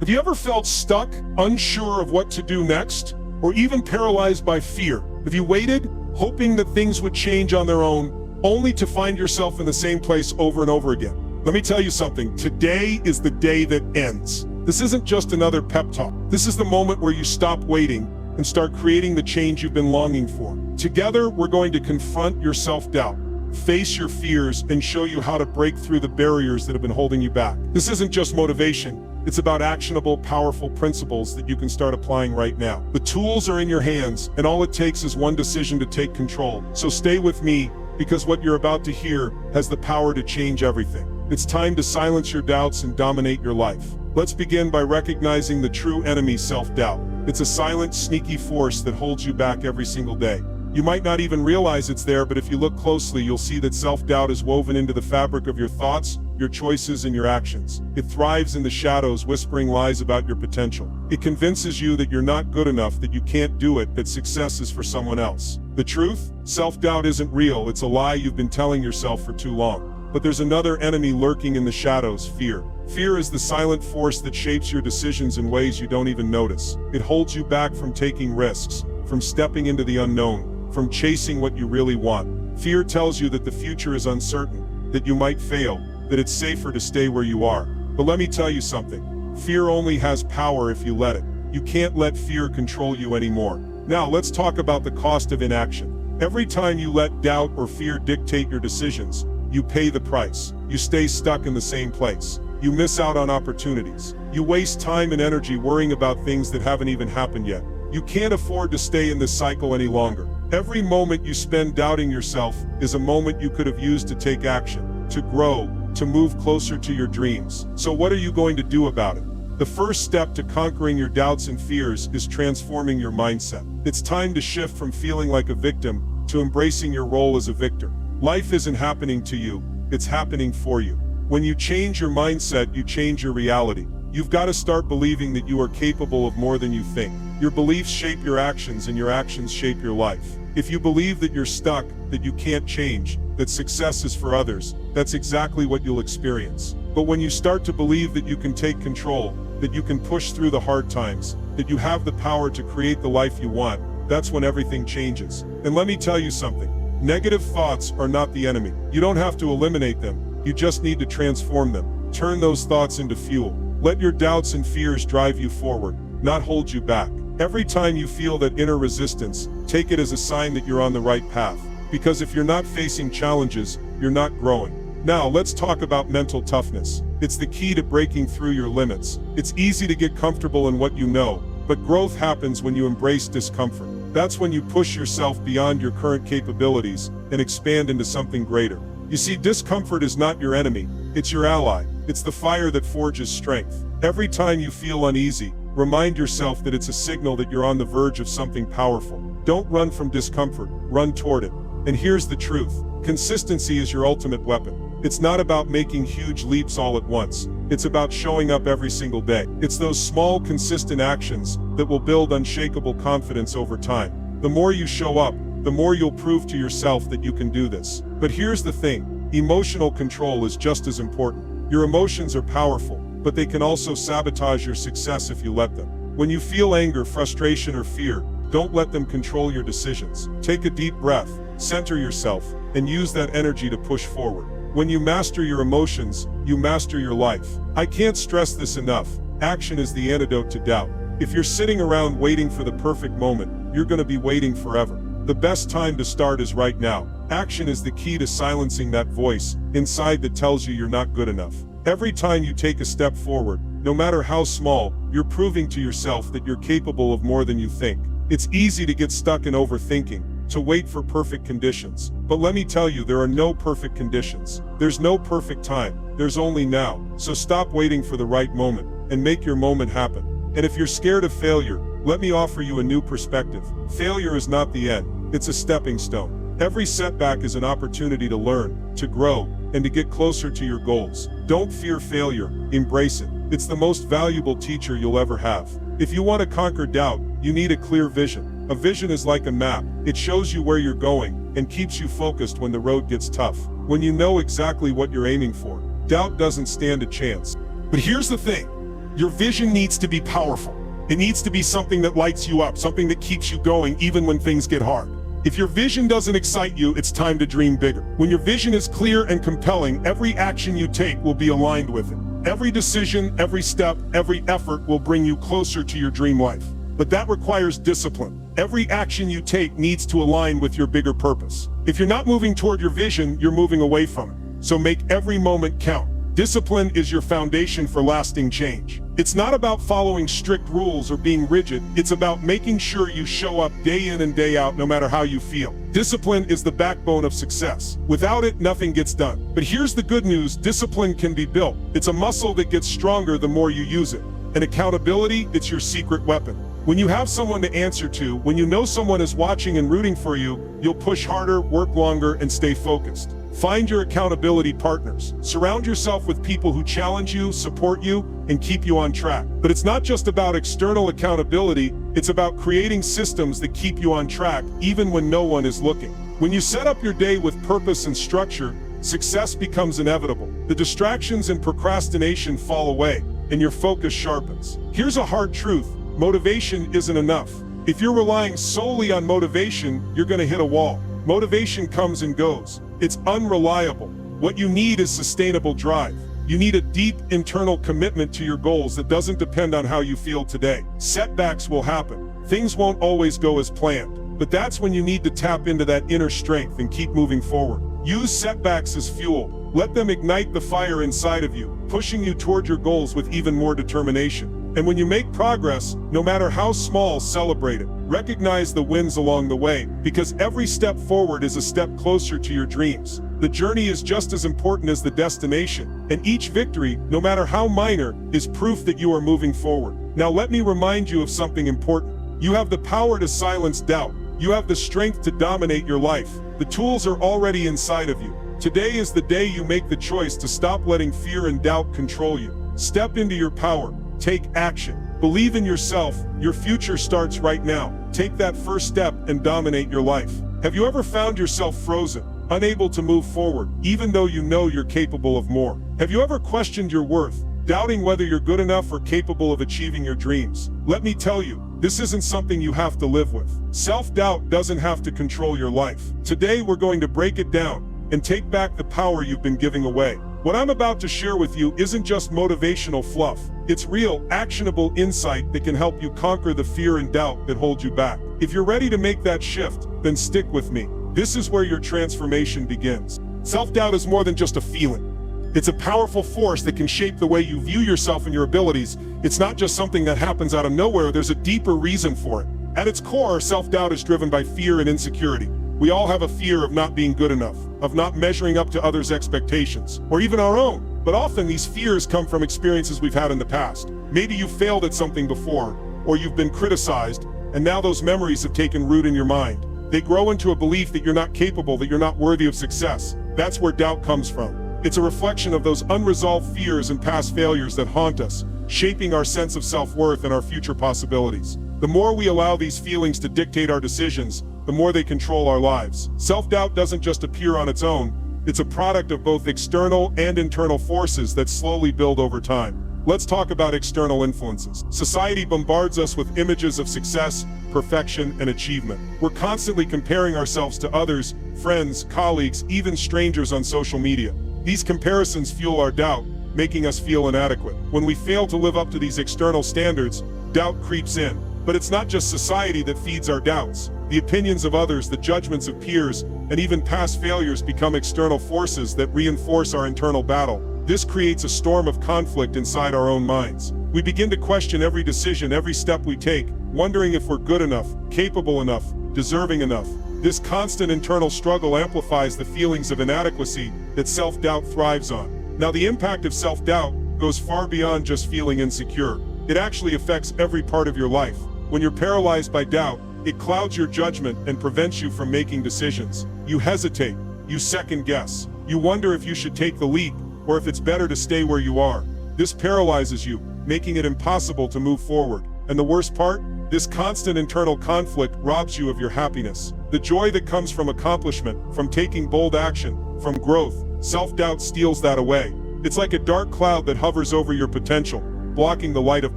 Have you ever felt stuck, unsure of what to do next, or even paralyzed by fear? Have you waited, hoping that things would change on their own, only to find yourself in the same place over and over again? Let me tell you something. Today is the day that ends. This isn't just another pep talk. This is the moment where you stop waiting and start creating the change you've been longing for. Together, we're going to confront your self-doubt, face your fears, and show you how to break through the barriers that have been holding you back. This isn't just motivation. It's about actionable, powerful principles that you can start applying right now. The tools are in your hands, and all it takes is one decision to take control. So stay with me, because what you're about to hear has the power to change everything. It's time to silence your doubts and dominate your life. Let's begin by recognizing the true enemy, self-doubt. It's a silent, sneaky force that holds you back every single day. You might not even realize it's there, but if you look closely, you'll see that self-doubt is woven into the fabric of your thoughts, your choices, and your actions. It thrives in the shadows, whispering lies about your potential. It convinces you that you're not good enough, that you can't do it, that success is for someone else. The truth? Self-doubt isn't real. It's a lie you've been telling yourself for too long. But there's another enemy lurking in the shadows: fear. Fear is the silent force that shapes your decisions in ways you don't even notice. It holds you back from taking risks, from stepping into the unknown, from chasing what you really want. Fear tells you that the future is uncertain, that you might fail, that it's safer to stay where you are. But let me tell you something. Fear only has power if you let it. You can't let fear control you anymore. Now let's talk about the cost of inaction. Every time you let doubt or fear dictate your decisions, you pay the price. You stay stuck in the same place. You miss out on opportunities. You waste time and energy worrying about things that haven't even happened yet. You can't afford to stay in this cycle any longer. Every moment you spend doubting yourself is a moment you could have used to take action, to grow, to move closer to your dreams. So what are you going to do about it? The first step to conquering your doubts and fears is transforming your mindset. It's time to shift from feeling like a victim to embracing your role as a victor. Life isn't happening to you, it's happening for you. When you change your mindset, you change your reality. You've got to start believing that you are capable of more than you think. Your beliefs shape your actions, and your actions shape your life. If you believe that you're stuck, that you can't change, that success is for others, that's exactly what you'll experience. But when you start to believe that you can take control, that you can push through the hard times, that you have the power to create the life you want, that's when everything changes. And let me tell you something. Negative thoughts are not the enemy. You don't have to eliminate them. You just need to transform them. Turn those thoughts into fuel. Let your doubts and fears drive you forward, not hold you back. Every time you feel that inner resistance, take it as a sign that you're on the right path. Because if you're not facing challenges, you're not growing. Now, let's talk about mental toughness. It's the key to breaking through your limits. It's easy to get comfortable in what you know, but growth happens when you embrace discomfort. That's when you push yourself beyond your current capabilities and expand into something greater. You see, discomfort is not your enemy, it's your ally. It's the fire that forges strength. Every time you feel uneasy, remind yourself that it's a signal that you're on the verge of something powerful. Don't run from discomfort, run toward it. And here's the truth. Consistency is your ultimate weapon. It's not about making huge leaps all at once. It's about showing up every single day. It's those small, consistent actions that will build unshakable confidence over time. The more you show up, the more you'll prove to yourself that you can do this. But here's the thing. Emotional control is just as important. Your emotions are powerful, but they can also sabotage your success if you let them. When you feel anger, frustration, or fear, don't let them control your decisions. Take a deep breath, center yourself, and use that energy to push forward. When you master your emotions, you master your life. I can't stress this enough. Action is the antidote to doubt. If you're sitting around waiting for the perfect moment, you're going to be waiting forever. The best time to start is right now. Action is the key to silencing that voice inside that tells you you're not good enough. Every time you take a step forward, no matter how small, you're proving to yourself that you're capable of more than you think. It's easy to get stuck in overthinking, to wait for perfect conditions. But let me tell you, there are no perfect conditions. There's no perfect time. There's only now. So stop waiting for the right moment and make your moment happen. And if you're scared of failure, let me offer you a new perspective. Failure is not the end. It's a stepping stone. Every setback is an opportunity to learn, to grow, and to get closer to your goals. Don't fear failure, embrace it. It's the most valuable teacher you'll ever have. If you want to conquer doubt, you need a clear vision. A vision is like a map. It shows you where you're going and keeps you focused when the road gets tough. When you know exactly what you're aiming for, doubt doesn't stand a chance. But here's the thing. Your vision needs to be powerful. It needs to be something that lights you up, something that keeps you going even when things get hard. If your vision doesn't excite you, it's time to dream bigger. When your vision is clear and compelling, every action you take will be aligned with it. Every decision, every step, every effort will bring you closer to your dream life. But that requires discipline. Every action you take needs to align with your bigger purpose. If you're not moving toward your vision, you're moving away from it. So make every moment count. Discipline is your foundation for lasting change. It's not about following strict rules or being rigid. It's about making sure you show up day in and day out no matter how you feel. Discipline is the backbone of success. Without it, nothing gets done. But here's the good news, discipline can be built. It's a muscle that gets stronger the more you use it. And accountability, it's your secret weapon. When you have someone to answer to, when you know someone is watching and rooting for you, you'll push harder, work longer, and stay focused. Find your accountability partners. Surround yourself with people who challenge you, support you, and keep you on track. But it's not just about external accountability, it's about creating systems that keep you on track even when no one is looking. When you set up your day with purpose and structure, success becomes inevitable. The distractions and procrastination fall away, and your focus sharpens. Here's a hard truth. Motivation isn't enough. If you're relying solely on motivation, you're going to hit a wall. Motivation comes and goes. It's unreliable. What you need is sustainable drive. You need a deep internal commitment to your goals that doesn't depend on how you feel today. Setbacks will happen. Things won't always go as planned. But that's when you need to tap into that inner strength and keep moving forward. Use setbacks as fuel. Let them ignite the fire inside of you, pushing you toward your goals with even more determination. And when you make progress, no matter how small, celebrate it. Recognize the wins along the way, because every step forward is a step closer to your dreams. The journey is just as important as the destination, and each victory, no matter how minor, is proof that you are moving forward. Now let me remind you of something important. You have the power to silence doubt. You have the strength to dominate your life. The tools are already inside of you. Today is the day you make the choice to stop letting fear and doubt control you. Step into your power. Take action. Believe in yourself. Your future starts right now. Take that first step and dominate your life. Have you ever found yourself frozen, unable to move forward, even though you know you're capable of more? Have you ever questioned your worth, doubting whether you're good enough or capable of achieving your dreams? Let me tell you, this isn't something you have to live with. Self-doubt doesn't have to control your life. Today we're going to break it down and take back the power you've been giving away. What I'm about to share with you isn't just motivational fluff. It's real, actionable insight that can help you conquer the fear and doubt that hold you back. If you're ready to make that shift, then stick with me. This is where your transformation begins. Self-doubt is more than just a feeling. It's a powerful force that can shape the way you view yourself and your abilities. It's not just something that happens out of nowhere, there's a deeper reason for it. At its core, self-doubt is driven by fear and insecurity. We all have a fear of not being good enough, of not measuring up to others' expectations, or even our own. But often these fears come from experiences we've had in the past. Maybe you failed at something before, or you've been criticized, and now those memories have taken root in your mind. They grow into a belief that you're not capable, that you're not worthy of success. That's where doubt comes from. It's a reflection of those unresolved fears and past failures that haunt us, shaping our sense of self-worth and our future possibilities. The more we allow these feelings to dictate our decisions, the more they control our lives. Self-doubt doesn't just appear on its own. It's a product of both external and internal forces that slowly build over time. Let's talk about external influences. Society bombards us with images of success, perfection, and achievement. We're constantly comparing ourselves to others, friends, colleagues, even strangers on social media. These comparisons fuel our doubt, making us feel inadequate. When we fail to live up to these external standards, doubt creeps in. But it's not just society that feeds our doubts. The opinions of others, the judgments of peers, and even past failures become external forces that reinforce our internal battle. This creates a storm of conflict inside our own minds. We begin to question every decision, every step we take, wondering if we're good enough, capable enough, deserving enough. This constant internal struggle amplifies the feelings of inadequacy that self-doubt thrives on. Now, the impact of self-doubt goes far beyond just feeling insecure. It actually affects every part of your life. When you're paralyzed by doubt, it clouds your judgment and prevents you from making decisions. You hesitate, you second guess, you wonder if you should take the leap, or if it's better to stay where you are. This paralyzes you, making it impossible to move forward. And the worst part? This constant internal conflict robs you of your happiness. The joy that comes from accomplishment, from taking bold action, from growth. Self-doubt steals that away. It's like a dark cloud that hovers over your potential, blocking the light of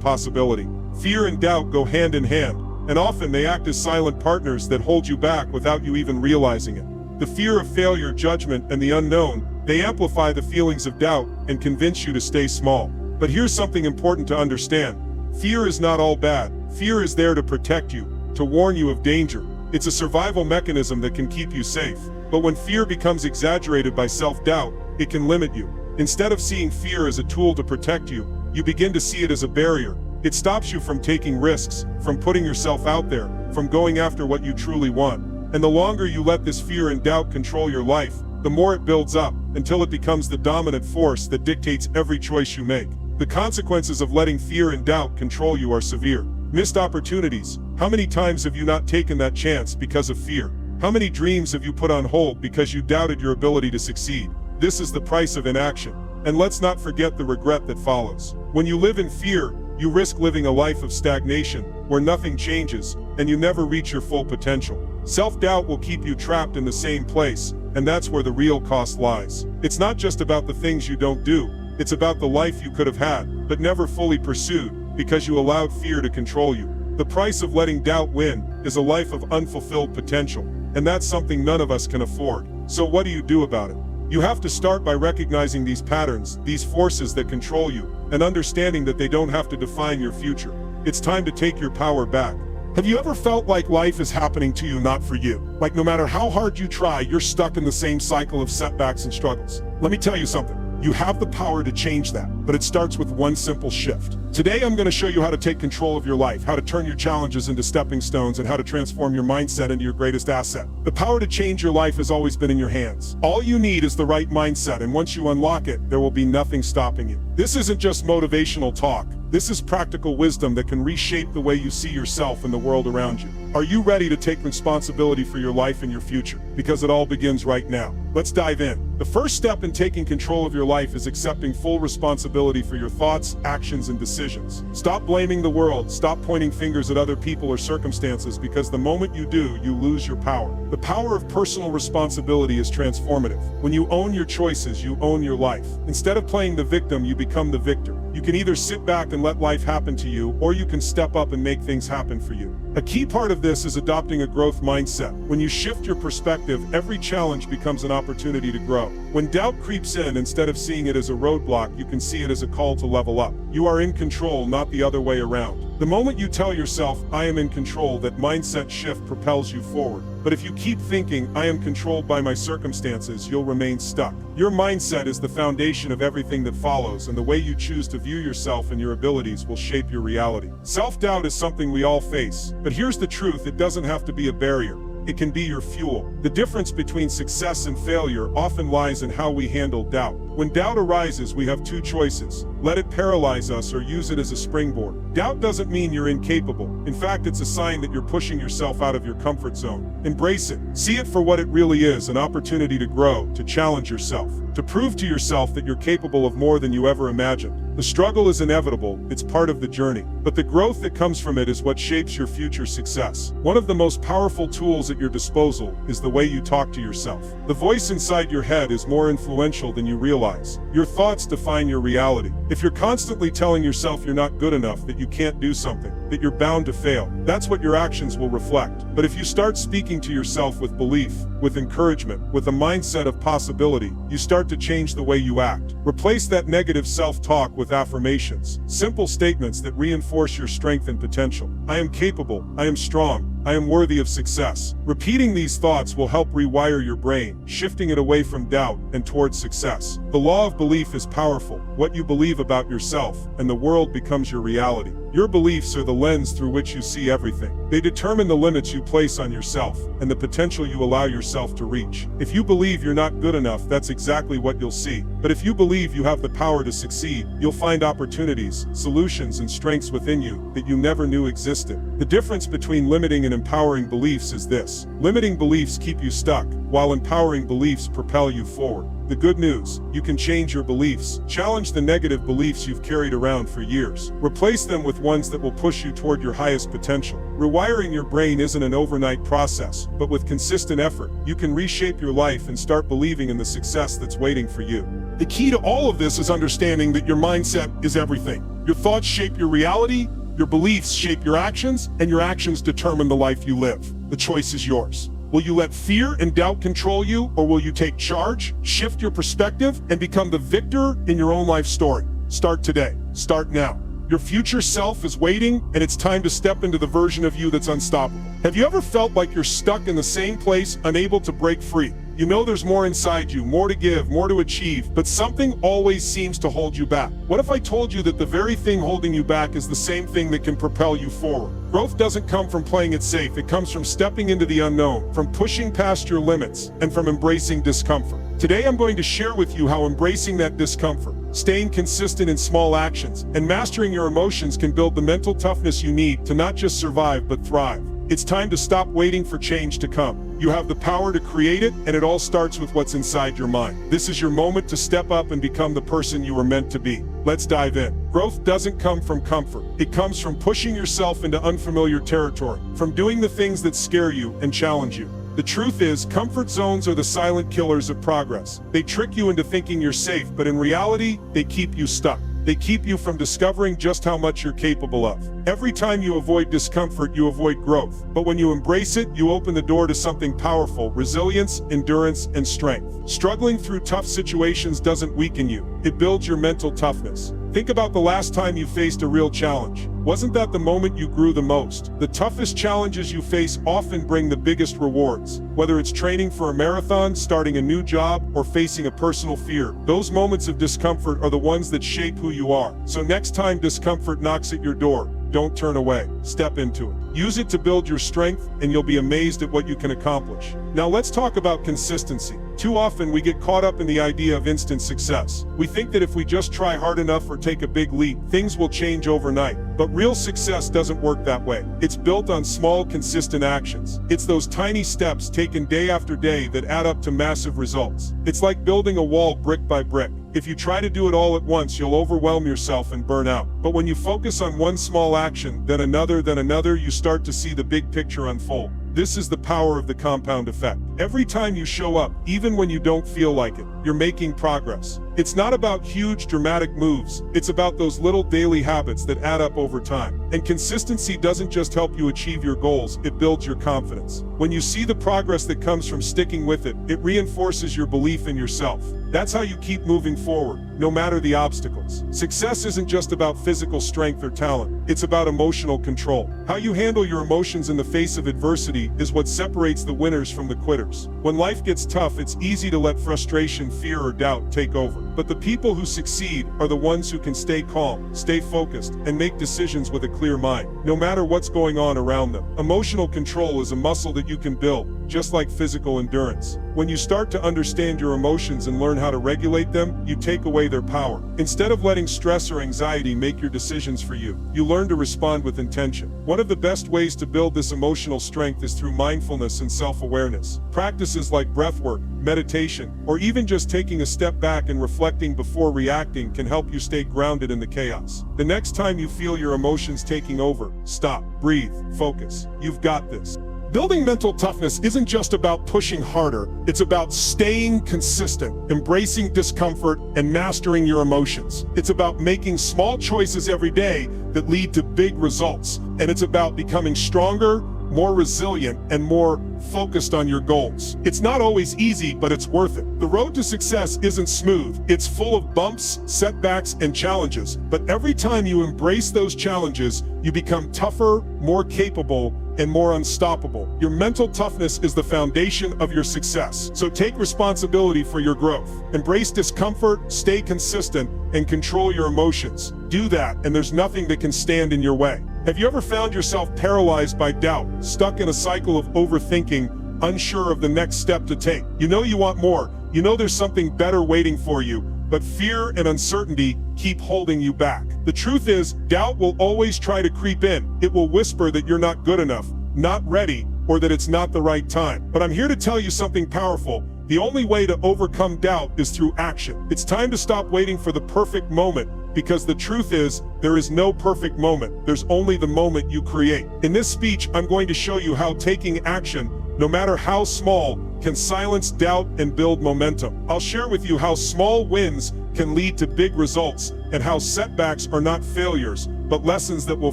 possibility. Fear and doubt go hand in hand, and often they act as silent partners that hold you back without you even realizing it. The fear of failure, judgment, and the unknown, they amplify the feelings of doubt and convince you to stay small. But here's something important to understand. Fear is not all bad. Fear is there to protect you, to warn you of danger. It's a survival mechanism that can keep you safe. But when fear becomes exaggerated by self-doubt, it can limit you. Instead of seeing fear as a tool to protect you, you begin to see it as a barrier. It stops you from taking risks, from putting yourself out there, from going after what you truly want. And the longer you let this fear and doubt control your life, the more it builds up, until it becomes the dominant force that dictates every choice you make. The consequences of letting fear and doubt control you are severe. Missed opportunities. How many times have you not taken that chance because of fear? How many dreams have you put on hold because you doubted your ability to succeed? This is the price of inaction. And let's not forget the regret that follows. When you live in fear, you risk living a life of stagnation, where nothing changes, and you never reach your full potential. Self-doubt will keep you trapped in the same place, and that's where the real cost lies. It's not just about the things you don't do, it's about the life you could have had, but never fully pursued, because you allowed fear to control you. The price of letting doubt win is a life of unfulfilled potential, and that's something none of us can afford. So what do you do about it? You have to start by recognizing these patterns, these forces that control you, and understanding that they don't have to define your future. It's time to take your power back. Have you ever felt like life is happening to you, not for you? Like no matter how hard you try, you're stuck in the same cycle of setbacks and struggles. Let me tell you something. You have the power to change that, but it starts with one simple shift. Today, I'm going to show you how to take control of your life, how to turn your challenges into stepping stones, and how to transform your mindset into your greatest asset. The power to change your life has always been in your hands. All you need is the right mindset, and once you unlock it, there will be nothing stopping you. This isn't just motivational talk. This is practical wisdom that can reshape the way you see yourself and the world around you. Are you ready to take responsibility for your life and your future? Because it all begins right now. Let's dive in. The first step in taking control of your life is accepting full responsibility for your thoughts, actions, and decisions. Stop blaming the world, stop pointing fingers at other people or circumstances, because the moment you do, you lose your power. The power of personal responsibility is transformative. When you own your choices, you own your life. Instead of playing the victim, you become the victor. You can either sit back and let life happen to you, or you can step up and make things happen for you. A key part of this is adopting a growth mindset. When you shift your perspective, every challenge becomes an opportunity to grow. When doubt creeps in, instead of seeing it as a roadblock, you can see it as a call to level up. You are in control, not the other way around. The moment you tell yourself, I am in control, that mindset shift propels you forward. But if you keep thinking, I am controlled by my circumstances, you'll remain stuck. Your mindset is the foundation of everything that follows, and the way you choose to view yourself and your abilities will shape your reality. Self-doubt is something we all face, but here's the truth, it doesn't have to be a barrier. It can be your fuel. The difference between success and failure often lies in how we handle doubt. When doubt arises, we have two choices. Let it paralyze us or use it as a springboard. Doubt doesn't mean you're incapable. In fact, it's a sign that you're pushing yourself out of your comfort zone. Embrace it. See it for what it really is, an opportunity to grow, to challenge yourself, to prove to yourself that you're capable of more than you ever imagined. The struggle is inevitable, it's part of the journey, but the growth that comes from it is what shapes your future success. One of the most powerful tools at your disposal is the way you talk to yourself. The voice inside your head is more influential than you realize. Your thoughts define your reality. If you're constantly telling yourself you're not good enough, that you can't do something, that you're bound to fail, that's what your actions will reflect. But if you start speaking to yourself with belief, with encouragement, with a mindset of possibility, you start to change the way you act. Replace that negative self-talk with affirmations, simple statements that reinforce your strength and potential. I am capable, I am strong, I am worthy of success. Repeating these thoughts will help rewire your brain, shifting it away from doubt and towards success. The law of belief is powerful. What you believe about yourself, and the world becomes your reality. Your beliefs are the lens through which you see everything. They determine the limits you place on yourself, and the potential you allow yourself to reach. If you believe you're not good enough, that's exactly what you'll see. But if you believe you have the power to succeed, you'll find opportunities, solutions, and strengths within you that you never knew existed. The difference between limiting and empowering beliefs is this. Limiting beliefs keep you stuck, while empowering beliefs propel you forward. The good news, you can change your beliefs. Challenge the negative beliefs you've carried around for years. Replace them with ones that will push you toward your highest potential. Rewiring your brain isn't an overnight process, but with consistent effort, you can reshape your life and start believing in the success that's waiting for you. The key to all of this is understanding that your mindset is everything. Your thoughts shape your reality, your beliefs shape your actions, and your actions determine the life you live. The choice is yours. Will you let fear and doubt control you, or will you take charge, shift your perspective, and become the victor in your own life story? Start today. Start now. Your future self is waiting, and it's time to step into the version of you that's unstoppable. Have you ever felt like you're stuck in the same place, unable to break free? You know there's more inside you, more to give, more to achieve, but something always seems to hold you back. What if I told you that the very thing holding you back is the same thing that can propel you forward? Growth doesn't come from playing it safe. It comes from stepping into the unknown, from pushing past your limits, and from embracing discomfort. Today I'm going to share with you how embracing that discomfort, staying consistent in small actions, and mastering your emotions can build the mental toughness you need to not just survive but thrive. It's time to stop waiting for change to come. You have the power to create it, and it all starts with what's inside your mind. This is your moment to step up and become the person you were meant to be. Let's dive in. Growth doesn't come from comfort. It comes from pushing yourself into unfamiliar territory, from doing the things that scare you and challenge you. The truth is, comfort zones are the silent killers of progress. They trick you into thinking you're safe, but in reality, they keep you stuck. They keep you from discovering just how much you're capable of. Every time you avoid discomfort, you avoid growth. But when you embrace it, you open the door to something powerful: resilience, endurance, and strength. Struggling through tough situations doesn't weaken you. It builds your mental toughness. Think about the last time you faced a real challenge. Wasn't that the moment you grew the most? The toughest challenges you face often bring the biggest rewards. Whether it's training for a marathon, starting a new job, or facing a personal fear, those moments of discomfort are the ones that shape who you are. So next time discomfort knocks at your door, don't turn away. Step into it. Use it to build your strength, and you'll be amazed at what you can accomplish. Now let's talk about consistency. Too often we get caught up in the idea of instant success. We think that if we just try hard enough or take a big leap, things will change overnight. But real success doesn't work that way. It's built on small, consistent actions. It's those tiny steps taken day after day that add up to massive results. It's like building a wall brick by brick. If you try to do it all at once, you'll overwhelm yourself and burn out. But when you focus on one small action, then another, you start to see the big picture unfold. This is the power of the compound effect. Every time you show up, even when you don't feel like it, you're making progress. It's not about huge, dramatic moves. It's about those little daily habits that add up over time. And consistency doesn't just help you achieve your goals, it builds your confidence. When you see the progress that comes from sticking with it, it reinforces your belief in yourself. That's how you keep moving forward, no matter the obstacles. Success isn't just about physical strength or talent. It's about emotional control. How you handle your emotions in the face of adversity is what separates the winners from the quitters. When life gets tough, it's easy to let frustration, fear, or doubt take over. But the people who succeed are the ones who can stay calm, stay focused, and make decisions with a clear mind, no matter what's going on around them. Emotional control is a muscle that you can build, just like physical endurance. When you start to understand your emotions and learn how to regulate them, you take away their power. Instead of letting stress or anxiety make your decisions for you, you learn to respond with intention. One of the best ways to build this emotional strength is through mindfulness and self-awareness. Practices like breathwork, meditation, or even just taking a step back and reflecting before reacting can help you stay grounded in the chaos. The next time you feel your emotions taking over, stop, breathe, focus. You've got this. Building mental toughness isn't just about pushing harder, it's about staying consistent, embracing discomfort, and mastering your emotions. It's about making small choices every day that lead to big results. And it's about becoming stronger, more resilient, and more focused on your goals. It's not always easy, but it's worth it. The road to success isn't smooth. It's full of bumps, setbacks, and challenges. But every time you embrace those challenges, you become tougher, more capable, and more unstoppable. Your mental toughness is the foundation of your success. So take responsibility for your growth. Embrace discomfort, stay consistent, and control your emotions. Do that, and there's nothing that can stand in your way. Have you ever found yourself paralyzed by doubt, stuck in a cycle of overthinking, unsure of the next step to take? You know you want more. You know there's something better waiting for you, but fear and uncertainty keep holding you back. The truth is, doubt will always try to creep in. It will whisper that you're not good enough, not ready, or that it's not the right time. But I'm here to tell you something powerful. The only way to overcome doubt is through action. It's time to stop waiting for the perfect moment, because the truth is, there is no perfect moment. There's only the moment you create. In this speech, I'm going to show you how taking action, no matter how small, can silence doubt and build momentum. I'll share with you how small wins can lead to big results and how setbacks are not failures, but lessons that will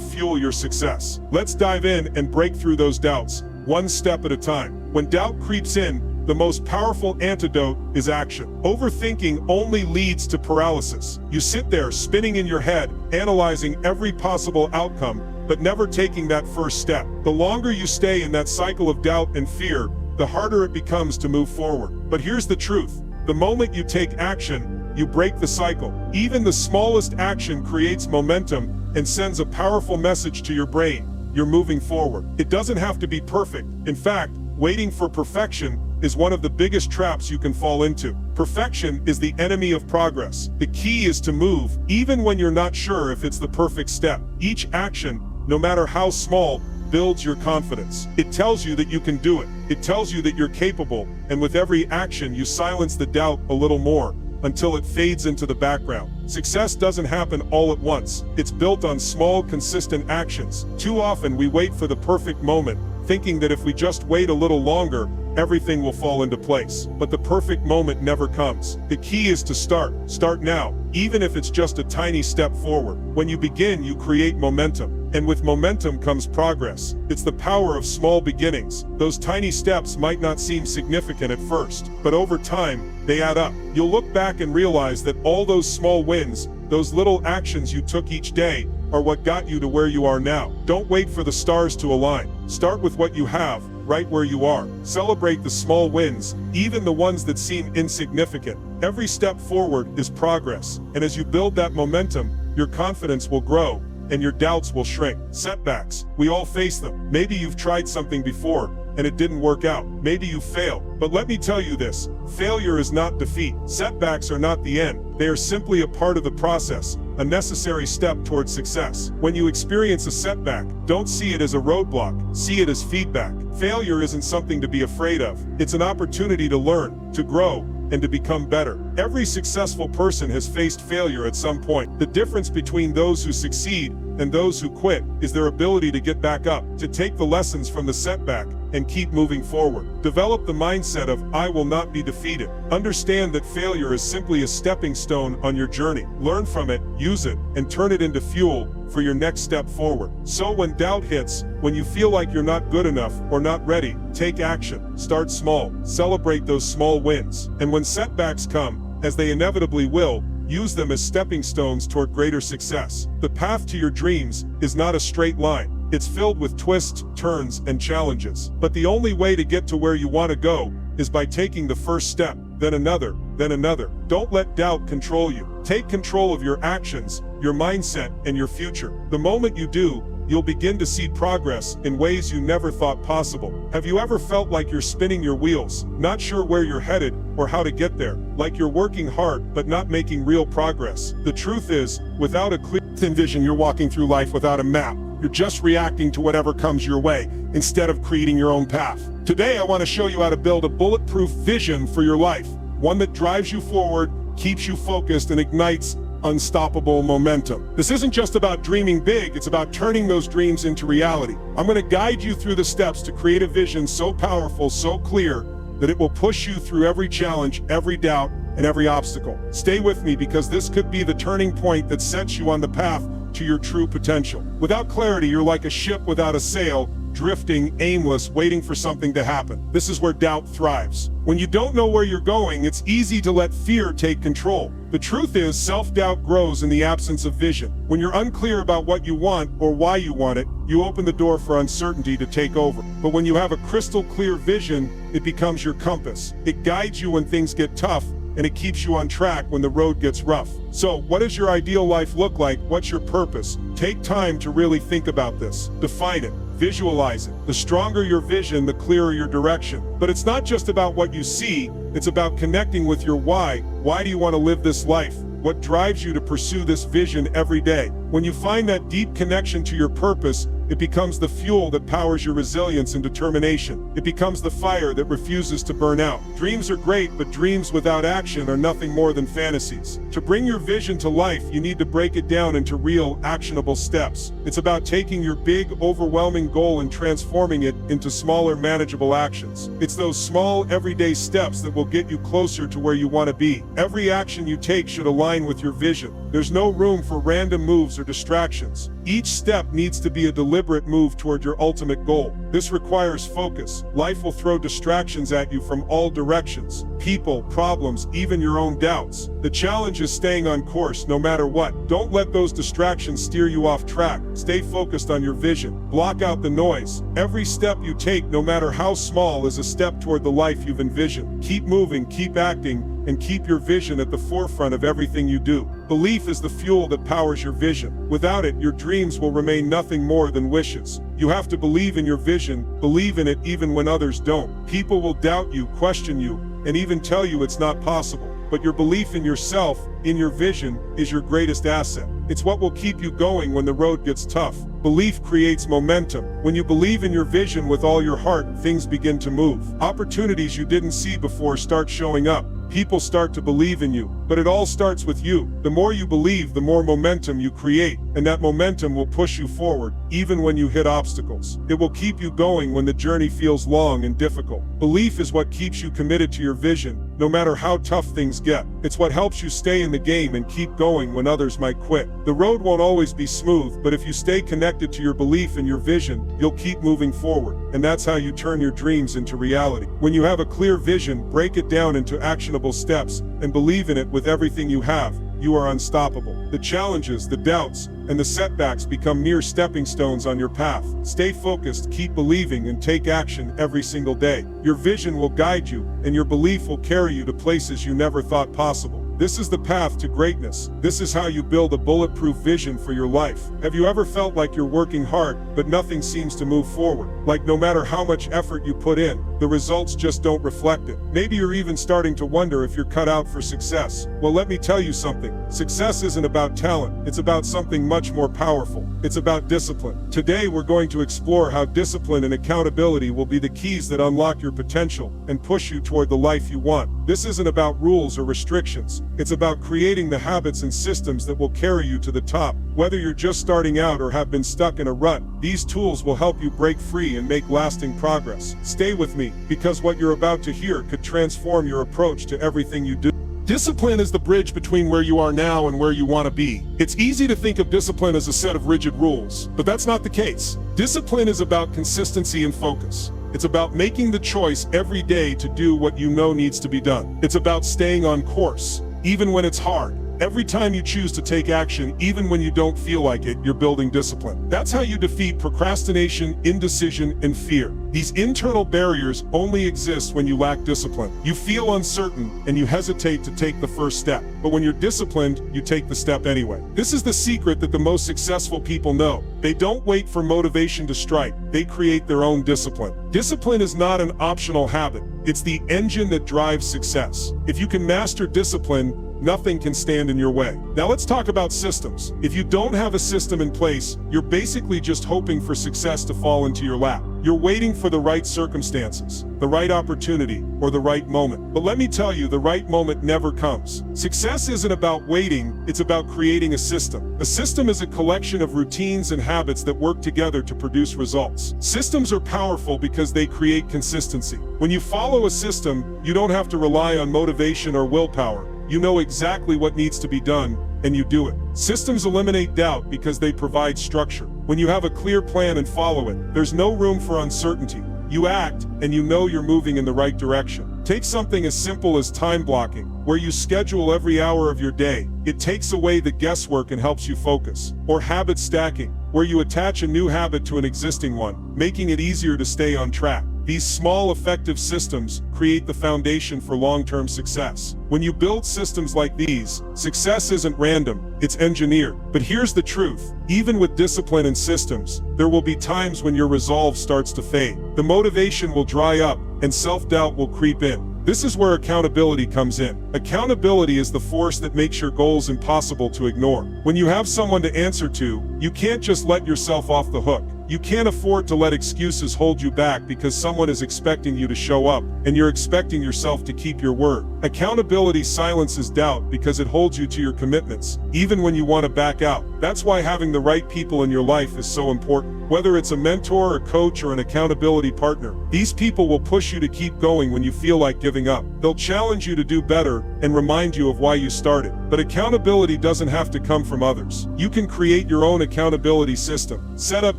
fuel your success. Let's dive in and break through those doubts, one step at a time. When doubt creeps in, the most powerful antidote is action. Overthinking only leads to paralysis. You sit there spinning in your head, analyzing every possible outcome, but never taking that first step. The longer you stay in that cycle of doubt and fear, the harder it becomes to move forward. But here's the truth. The moment you take action, you break the cycle. Even the smallest action creates momentum and sends a powerful message to your brain. You're moving forward. It doesn't have to be perfect. In fact, waiting for perfection is one of the biggest traps you can fall into. Perfection is the enemy of progress. The key is to move, even when you're not sure if it's the perfect step. Each action, no matter how small, builds your confidence. It tells you that you can do it. It tells you that you're capable, and with every action you silence the doubt a little more, until it fades into the background. Success doesn't happen all at once. It's built on small, consistent actions. Too often we wait for the perfect moment, thinking that if we just wait a little longer, everything will fall into place. But the perfect moment never comes. The key is to start. Start now, even if it's just a tiny step forward. When you begin, you create momentum. And with momentum comes progress. It's the power of small beginnings. Those tiny steps might not seem significant at first, but over time, they add up. You'll look back and realize that all those small wins, those little actions you took each day, are what got you to where you are now. Don't wait for the stars to align. Start with what you have, right where you are. Celebrate the small wins, even the ones that seem insignificant. Every step forward is progress, and as you build that momentum, your confidence will grow, and your doubts will shrink. Setbacks, we all face them. Maybe you've tried something before, and it didn't work out. Maybe you failed. But let me tell you this, failure is not defeat. Setbacks are not the end. They are simply a part of the process, a necessary step towards success. When you experience a setback, don't see it as a roadblock, see it as feedback. Failure isn't something to be afraid of. It's an opportunity to learn, to grow, and to become better. Every successful person has faced failure at some point. The difference between those who succeed and those who quit is their ability to get back up, to take the lessons from the setback and keep moving forward. Develop the mindset of I will not be defeated. Understand that failure is simply a stepping stone on your journey. Learn from it, use it, and turn it into fuel for your next step forward. So when doubt hits, when you feel like you're not good enough or not ready, take action. Start small. Celebrate those small wins. And when setbacks come, as they inevitably will, use them as stepping stones toward greater success. The path to your dreams is not a straight line. It's filled with twists, turns, and challenges. But the only way to get to where you want to go is by taking the first step, then another, then another. Don't let doubt control you. Take control of your actions, your mindset, and your future. The moment you do, you'll begin to see progress in ways you never thought possible. Have you ever felt like you're spinning your wheels, not sure where you're headed or how to get there? Like you're working hard but not making real progress? The truth is, without a clear vision, you're walking through life without a map. You're just reacting to whatever comes your way, instead of creating your own path. Today, I want to show you how to build a bulletproof vision for your life. One that drives you forward, keeps you focused, and ignites unstoppable momentum. This isn't just about dreaming big, it's about turning those dreams into reality. I'm going to guide you through the steps to create a vision so powerful, so clear, that it will push you through every challenge, every doubt, and every obstacle. Stay with me, because this could be the turning point that sets you on the path to your true potential. Without clarity, you're like a ship without a sail, drifting, aimless, waiting for something to happen. This is where doubt thrives. When you don't know where you're going, it's easy to let fear take control. The truth is, self-doubt grows in the absence of vision. When you're unclear about what you want or why you want it, you open the door for uncertainty to take over. But when you have a crystal clear vision, it becomes your compass. It guides you when things get tough, and it keeps you on track when the road gets rough. So, what does your ideal life look like? What's your purpose? Take time to really think about this. Define it. Visualize it. The stronger your vision, the clearer your direction. But it's not just about what you see, it's about connecting with your why. Why do you want to live this life? What drives you to pursue this vision every day? When you find that deep connection to your purpose, it becomes the fuel that powers your resilience and determination. It becomes the fire that refuses to burn out. Dreams are great, but dreams without action are nothing more than fantasies. To bring your vision to life, you need to break it down into real, actionable steps. It's about taking your big, overwhelming goal and transforming it into smaller, manageable actions. It's those small, everyday steps that will get you closer to where you want to be. Every action you take should align with your vision. There's no room for random moves or distractions. Each step needs to be a deliberate move toward your ultimate goal. This requires focus. Life will throw distractions at you from all directions. People, problems, even your own doubts. The challenge is staying on course no matter what. Don't let those distractions steer you off track. Stay focused on your vision. Block out the noise. Every step you take, no matter how small, is a step toward the life you've envisioned. Keep moving, keep acting, and keep your vision at the forefront of everything you do. Belief is the fuel that powers your vision. Without it, your dreams will remain nothing more than wishes. You have to believe in your vision, believe in it even when others don't. People will doubt you, question you, and even tell you it's not possible. But your belief in yourself, in your vision, is your greatest asset. It's what will keep you going when the road gets tough. Belief creates momentum. When you believe in your vision with all your heart, things begin to move. Opportunities you didn't see before start showing up. People start to believe in you, but it all starts with you. The more you believe, the more momentum you create, and that momentum will push you forward, even when you hit obstacles. It will keep you going when the journey feels long and difficult. Belief is what keeps you committed to your vision, no matter how tough things get. It's what helps you stay in the game and keep going when others might quit. The road won't always be smooth, but if you stay connected to your belief and your vision, you'll keep moving forward. And that's how you turn your dreams into reality. When you have a clear vision, break it down into actionable steps, and believe in it with everything you have, you are unstoppable. The challenges, the doubts, and the setbacks become mere stepping stones on your path. Stay focused, keep believing, and take action every single day. Your vision will guide you, and your belief will carry you to places you never thought possible. This is the path to greatness. This is how you build a bulletproof vision for your life. Have you ever felt like you're working hard, but nothing seems to move forward? Like no matter how much effort you put in, the results just don't reflect it. Maybe you're even starting to wonder if you're cut out for success. Well, let me tell you something. Success isn't about talent. It's about something much more powerful. It's about discipline. Today, we're going to explore how discipline and accountability will be the keys that unlock your potential and push you toward the life you want. This isn't about rules or restrictions. It's about creating the habits and systems that will carry you to the top. Whether you're just starting out or have been stuck in a rut, these tools will help you break free and make lasting progress. Stay with me, because what you're about to hear could transform your approach to everything you do. Discipline is the bridge between where you are now and where you want to be. It's easy to think of discipline as a set of rigid rules, but that's not the case. Discipline is about consistency and focus. It's about making the choice every day to do what you know needs to be done. It's about staying on course, even when it's hard. Every time you choose to take action, even when you don't feel like it, you're building discipline. That's how you defeat procrastination, indecision, and fear. These internal barriers only exist when you lack discipline. You feel uncertain and you hesitate to take the first step. But when you're disciplined, you take the step anyway. This is the secret that the most successful people know. They don't wait for motivation to strike. They create their own discipline. Discipline is not an optional habit. It's the engine that drives success. If you can master discipline, nothing can stand in your way. Now let's talk about systems. If you don't have a system in place, you're basically just hoping for success to fall into your lap. You're waiting for the right circumstances, the right opportunity, or the right moment. But let me tell you, the right moment never comes. Success isn't about waiting, it's about creating a system. A system is a collection of routines and habits that work together to produce results. Systems are powerful because they create consistency. When you follow a system, you don't have to rely on motivation or willpower. You know exactly what needs to be done, and you do it. Systems eliminate doubt because they provide structure. When you have a clear plan and follow it, there's no room for uncertainty. You act, and you know you're moving in the right direction. Take something as simple as time blocking, where you schedule every hour of your day. It takes away the guesswork and helps you focus. Or habit stacking, where you attach a new habit to an existing one, making it easier to stay on track. These small, effective systems create the foundation for long-term success. When you build systems like these, success isn't random, it's engineered. But here's the truth. Even with discipline and systems, there will be times when your resolve starts to fade. The motivation will dry up, and self-doubt will creep in. This is where accountability comes in. Accountability is the force that makes your goals impossible to ignore. When you have someone to answer to, you can't just let yourself off the hook. You can't afford to let excuses hold you back because someone is expecting you to show up, and you're expecting yourself to keep your word. Accountability silences doubt because it holds you to your commitments, even when you want to back out. That's why having the right people in your life is so important. Whether it's a mentor, a coach, or an accountability partner, these people will push you to keep going when you feel like giving up. They'll challenge you to do better and remind you of why you started. But accountability doesn't have to come from others. You can create your own accountability system. Set up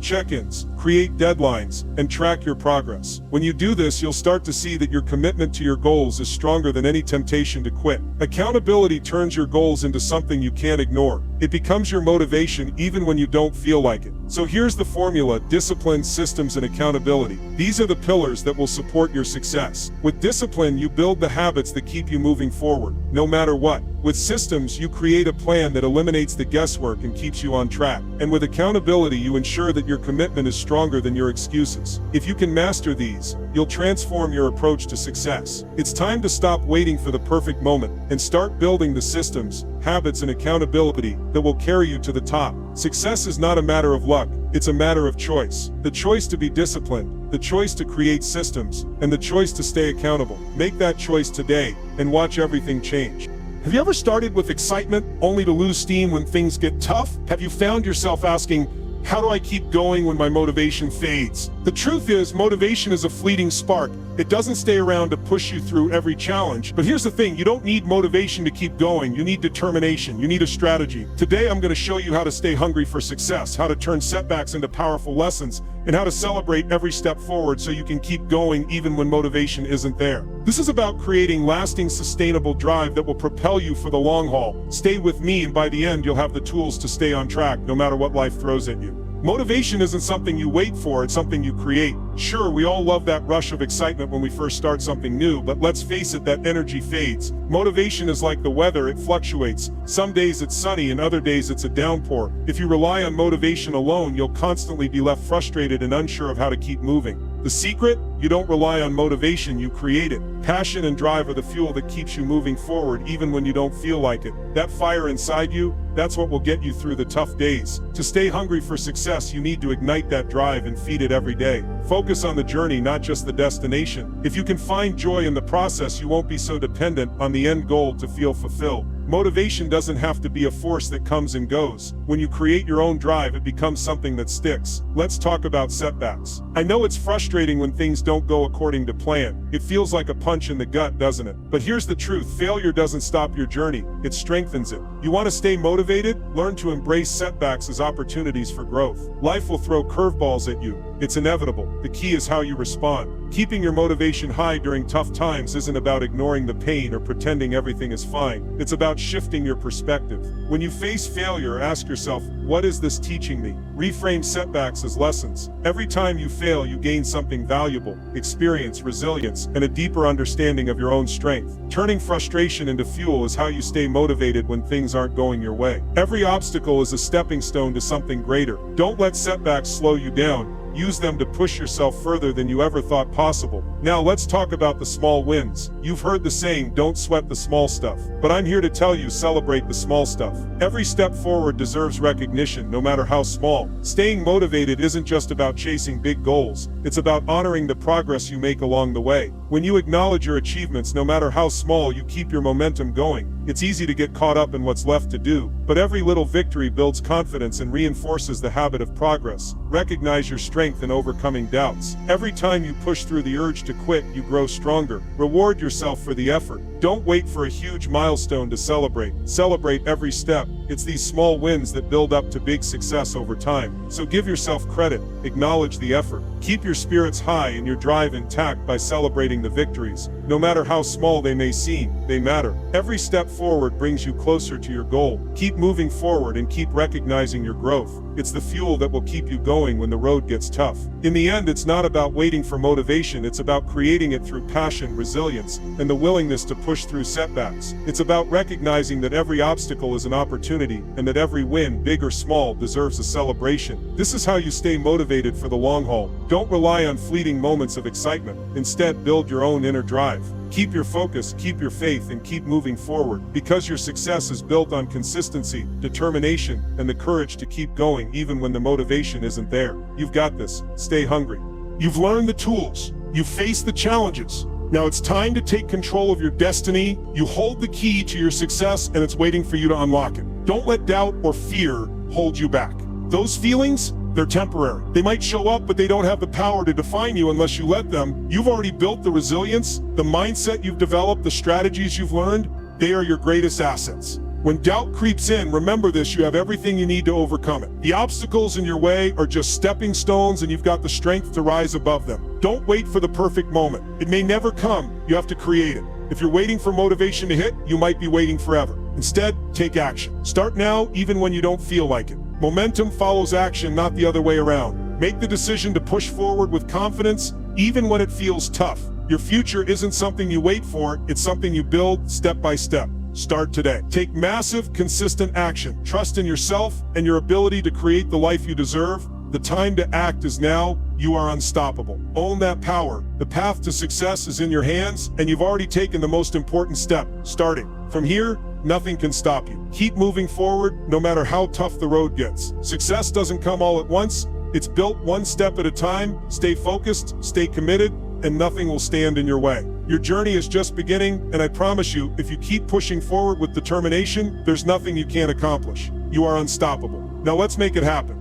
check-ins, create deadlines, and track your progress. When you do this, you'll start to see that your commitment to your goals is stronger than any temptation to quit. Accountability turns your goals into something you can't ignore. It becomes your motivation even when you don't feel like it. So here's the formula: discipline, systems, and accountability. These are the pillars that will support your success. With discipline, you build the habits that keep you moving forward, no matter what. With systems, you create a plan that eliminates the guesswork and keeps you on track. And with accountability, you ensure that your commitment is stronger than your excuses. If you can master these, you'll transform your approach to success. It's time to stop waiting for the perfect moment and start building the systems, habits, and accountability that will carry you to the top. Success is not a matter of luck, it's a matter of choice. The choice to be disciplined, the choice to create systems, and the choice to stay accountable. Make that choice today and watch everything change. Have you ever started with excitement only to lose steam when things get tough? Have you found yourself asking, how do I keep going when my motivation fades? The truth is, motivation is a fleeting spark. It doesn't stay around to push you through every challenge. But here's the thing, you don't need motivation to keep going. You need determination. You need a strategy. Today, I'm going to show you how to stay hungry for success, how to turn setbacks into powerful lessons, and how to celebrate every step forward so you can keep going even when motivation isn't there. This is about creating lasting, sustainable drive that will propel you for the long haul. Stay with me, and by the end, you'll have the tools to stay on track no matter what life throws at you. Motivation isn't something you wait for, it's something you create. Sure, we all love that rush of excitement when we first start something new, but let's face it, that energy fades. Motivation is like the weather, it fluctuates. Some days it's sunny and other days it's a downpour. If you rely on motivation alone, you'll constantly be left frustrated and unsure of how to keep moving. The secret? You don't rely on motivation, you create it. Passion and drive are the fuel that keeps you moving forward even when you don't feel like it. That fire inside you, that's what will get you through the tough days. To stay hungry for success, you need to ignite that drive and feed it every day. Focus on the journey, not just the destination. If you can find joy in the process, you won't be so dependent on the end goal to feel fulfilled. Motivation doesn't have to be a force that comes and goes. When you create your own drive, it becomes something that sticks. Let's talk about setbacks. I know it's frustrating when things don't go according to plan. It feels like a punch in the gut, doesn't it? But here's the truth, failure doesn't stop your journey, it strengthens it. You want to stay motivated? Learn to embrace setbacks as opportunities for growth. Life will throw curveballs at you. It's inevitable. The key is how you respond. Keeping your motivation high during tough times isn't about ignoring the pain or pretending everything is fine. It's about shifting your perspective. When you face failure, ask yourself, what is this teaching me? Reframe setbacks as lessons. Every time you fail, you gain something valuable: experience, resilience, and a deeper understanding of your own strength. Turning frustration into fuel is how you stay motivated when things aren't going your way. Every obstacle is a stepping stone to something greater. Don't let setbacks slow you down. Use them to push yourself further than you ever thought possible. Now let's talk about the small wins. You've heard the saying, don't sweat the small stuff. But I'm here to tell you, celebrate the small stuff. Every step forward deserves recognition, no matter how small. Staying motivated isn't just about chasing big goals. It's about honoring the progress you make along the way. When you acknowledge your achievements, no matter how small, you keep your momentum going. It's easy to get caught up in what's left to do, but every little victory builds confidence and reinforces the habit of progress. Recognize your strength in overcoming doubts. Every time you push through the urge to quit, you grow stronger. Reward yourself for the effort. Don't wait for a huge milestone to celebrate. Celebrate every step. It's these small wins that build up to big success over time. So give yourself credit. Acknowledge the effort. Keep your spirits high and your drive intact by celebrating the victories. No matter how small they may seem, they matter. Every step forward brings you closer to your goal. Keep moving forward and keep recognizing your growth. It's the fuel that will keep you going when the road gets tough. In the end, it's not about waiting for motivation, it's about creating it through passion, resilience, and the willingness to push through setbacks. It's about recognizing that every obstacle is an opportunity, and that every win, big or small, deserves a celebration. This is how you stay motivated for the long haul. Don't rely on fleeting moments of excitement. Instead, build your own inner drive. Keep your focus, keep your faith, and keep moving forward, because your success is built on consistency, determination, and the courage to keep going even when the motivation isn't there. You've got this. Stay hungry. You've learned the tools. You've faced the challenges. Now it's time to take control of your destiny. You hold the key to your success, and it's waiting for you to unlock it. Don't let doubt or fear hold you back. Those feelings, they're temporary. They might show up, but they don't have the power to define you unless you let them. You've already built the resilience, the mindset you've developed, the strategies you've learned. They are your greatest assets. When doubt creeps in, remember this: you have everything you need to overcome it. The obstacles in your way are just stepping stones, and you've got the strength to rise above them. Don't wait for the perfect moment. It may never come. You have to create it. If you're waiting for motivation to hit, you might be waiting forever. Instead, take action. Start now, even when you don't feel like it. Momentum follows action, not the other way around. Make the decision to push forward with confidence, even when it feels tough. Your future isn't something you wait for, it's something you build step by step. Start today. Take massive, consistent action. Trust in yourself and your ability to create the life you deserve. The time to act is now. You are unstoppable. Own that power. The path to success is in your hands, and you've already taken the most important step, starting. From here, nothing can stop you. Keep moving forward, no matter how tough the road gets. Success doesn't come all at once. It's built one step at a time. Stay focused, stay committed, and nothing will stand in your way. Your journey is just beginning, and I promise you, if you keep pushing forward with determination, there's nothing you can't accomplish. You are unstoppable. Now let's make it happen.